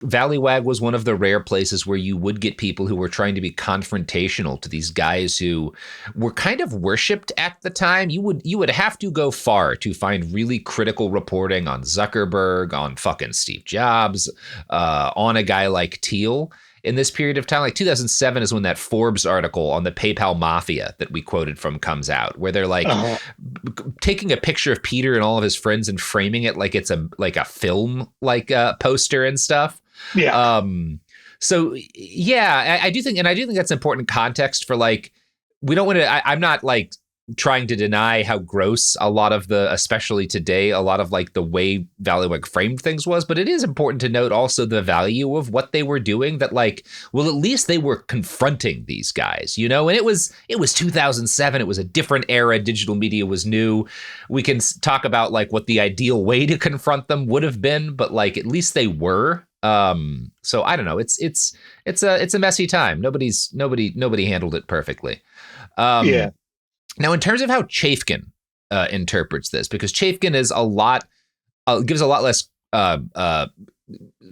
Valleywag was one of the rare places where you would get people who were trying to be confrontational to these guys who were kind of worshipped at the time. You would have to go far to find really critical reporting on Zuckerberg, on fucking Steve Jobs, on a guy like Thiel in this period of time. Like 2007 is when that Forbes article on the PayPal mafia that we quoted from comes out, where they're like taking a picture of Peter and all of his friends and framing it like it's a film, like poster and stuff. Yeah. So yeah, I do think that's important context for, like, we don't want to, I'm not like trying to deny how gross a lot of especially today, a lot of like the way Valleywag framed things was, but it is important to note also the value of what they were doing, that like, well, at least they were confronting these guys, and it was 2007. It was a different era. Digital media was new. We can talk about like what the ideal way to confront them would have been, but like, at least they were. So I don't know. It's a messy time. Nobody handled it perfectly. Yeah. Now, in terms of how Chafkin interprets this, because Chafkin is gives a lot less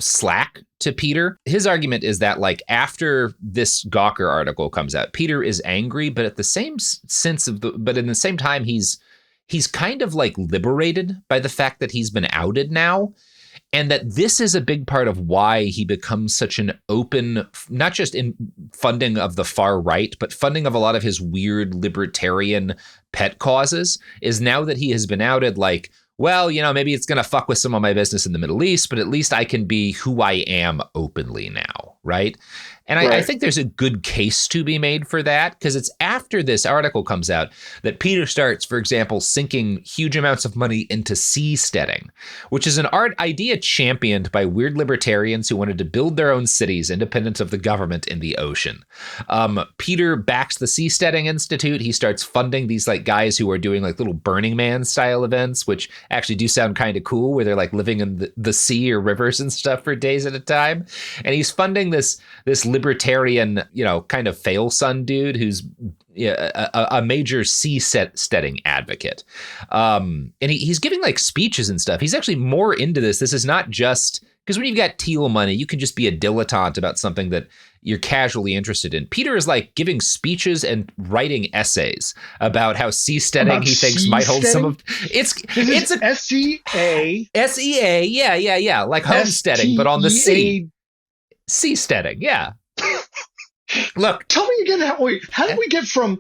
slack to Peter. His argument is that, like, after this Gawker article comes out, Peter is angry, but at the same but in the same time, he's kind of like liberated by the fact that he's been outed now. And that this is a big part of why he becomes such an open, not just in funding of the far right, but funding of a lot of his weird libertarian pet causes, is now that he has been outed, like, well, maybe it's going to fuck with some of my business in the Middle East, but at least I can be who I am openly now, right? And I think there's a good case to be made for that, because it's after this article comes out that Peter starts, for example, sinking huge amounts of money into seasteading, which is an art idea championed by weird libertarians who wanted to build their own cities independent of the government in the ocean. Peter backs the Seasteading Institute. He starts funding these like guys who are doing like little Burning Man style events, which actually do sound kind of cool, where they're like living in the sea or rivers and stuff for days at a time. And he's funding this libertarian, kind of fail son dude who's a major seasteading advocate. And he's giving like speeches and stuff. He's actually more into this. This is not just because when you've got Thiel money, you can just be a dilettante about something that you're casually interested in. Peter is like giving speeches and writing essays about how seasteading he thinks might hold some of it's a SEA. SEA, yeah, like homesteading, but on the sea. Seasteading, yeah. Look, tell me again how did we get from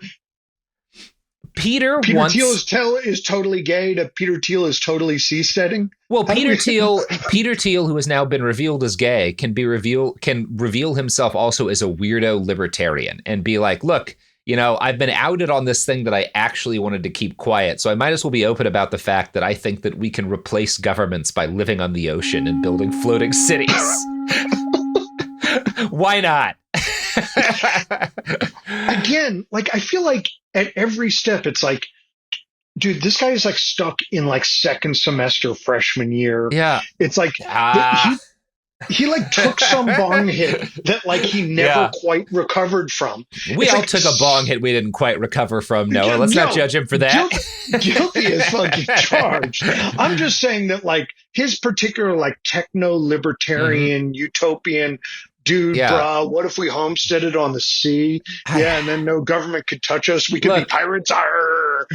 Peter Thiel is totally gay to Peter Thiel is totally seasteading? Well, Peter Thiel, who has now been revealed as gay, can reveal himself also as a weirdo libertarian and be like, look, I've been outed on this thing that I actually wanted to keep quiet, so I might as well be open about the fact that I think that we can replace governments by living on the ocean and building floating cities. Why not? Again, like, I feel like at every step, it's like, dude, this guy is like stuck in like second semester freshman year. Yeah. It's like he like took some bong hit that like he never quite recovered from. We all took a bong hit we didn't quite recover from, Noah. Let's not judge him for that. Guilty as fucking charged. I'm just saying that like his particular like techno-libertarian, utopian dude, bruh, what if we homesteaded on the sea? Yeah, and then no government could touch us. We could be pirates. Arr!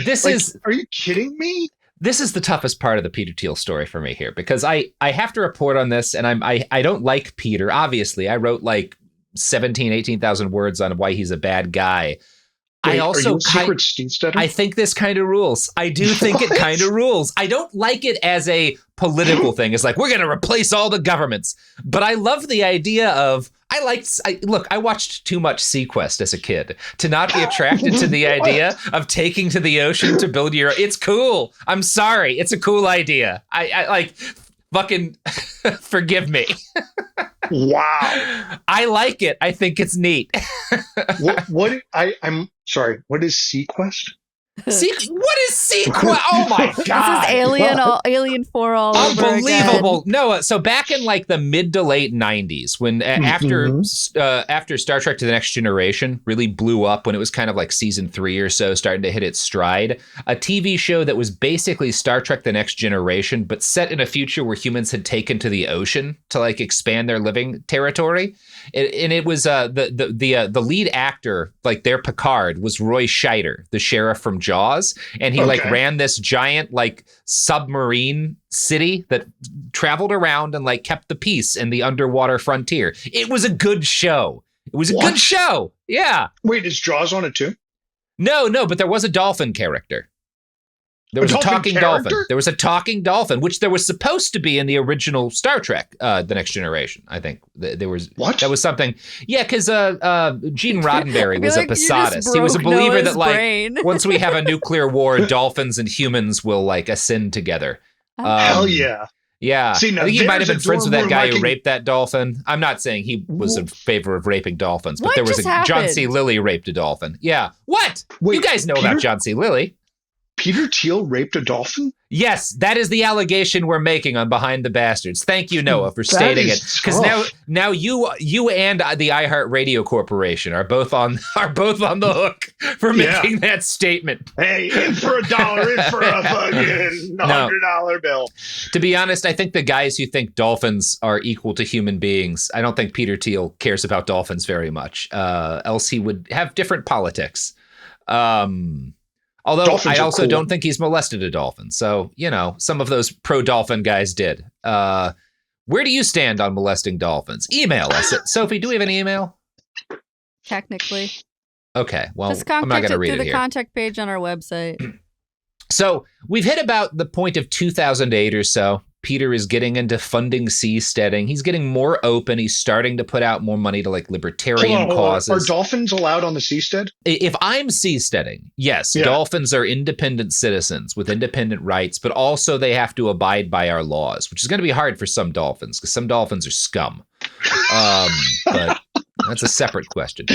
Are you kidding me? This is the toughest part of the Peter Thiel story for me here, because I have to report on this, and I don't like Peter. Obviously, I wrote like 18,000 words on why he's a bad guy. Wait, I also I think this kind of rules. I do think it kind of rules. I don't like it as a political thing. It's like, we're going to replace all the governments. But I love the idea of, I watched too much Sequest as a kid to not be attracted to the idea of taking to the ocean to build it's cool. I'm sorry. It's a cool idea. I like, fucking forgive me. Wow. I like it. I think it's neat. I'm sorry. What is Sequest? What is sequel? Oh my God. This is Alien 4 all over Unbelievable. again. No, so back in like the mid to late 90s, when after Star Trek to the Next Generation really blew up, when it was kind of like season 3 or so, starting to hit its stride, a TV show that was basically Star Trek the Next Generation, but set in a future where humans had taken to the ocean to like expand their living territory. And it was the lead actor, like their Picard, was Roy Scheider, the sheriff from Jaws, and he like ran this giant like submarine city that traveled around and like kept the peace in the underwater frontier. It was a good show. It was a good show. Yeah. Wait, is Jaws on it too? No, but there was a dolphin character. There was a talking dolphin. There was a talking dolphin, which there was supposed to be in the original Star Trek, The Next Generation. I think there was that was something. Yeah, because Gene Roddenberry was a Posadist. He was a believer that like once we have a nuclear war, dolphins and humans will like ascend together. Hell yeah. Yeah, See, I think he might have been friends with that guy who raped that dolphin. I'm not saying he was in favor of raping dolphins, but there was John C. Lilly raped a dolphin. Yeah. What? Wait, you guys know about John C. Lilly. Peter Thiel raped a dolphin? Yes, that is the allegation we're making on Behind the Bastards. Thank you, Noah, for stating it. Because now you and the iHeartRadio Corporation are both on the hook for making that statement. Hey, in for $1, in for a fucking $100 bill. To be honest, I think the guys who think dolphins are equal to human beings, I don't think Peter Thiel cares about dolphins very much. Else he would have different politics. Although dolphins I also don't think he's molested a dolphin. So, some of those pro-dolphin guys did. Where do you stand on molesting dolphins? Email us. Sophie, do we have an email? Technically. Okay, well, I'm not going to read it here. Through the contact page on our website. So we've hit about the point of 2008 or so. Peter is getting into funding seasteading. He's getting more open. He's starting to put out more money to like libertarian causes. Are dolphins allowed on the seastead? If I'm seasteading, yes, dolphins are independent citizens with independent rights, but also they have to abide by our laws, which is going to be hard for some dolphins because some dolphins are scum. But that's a separate question.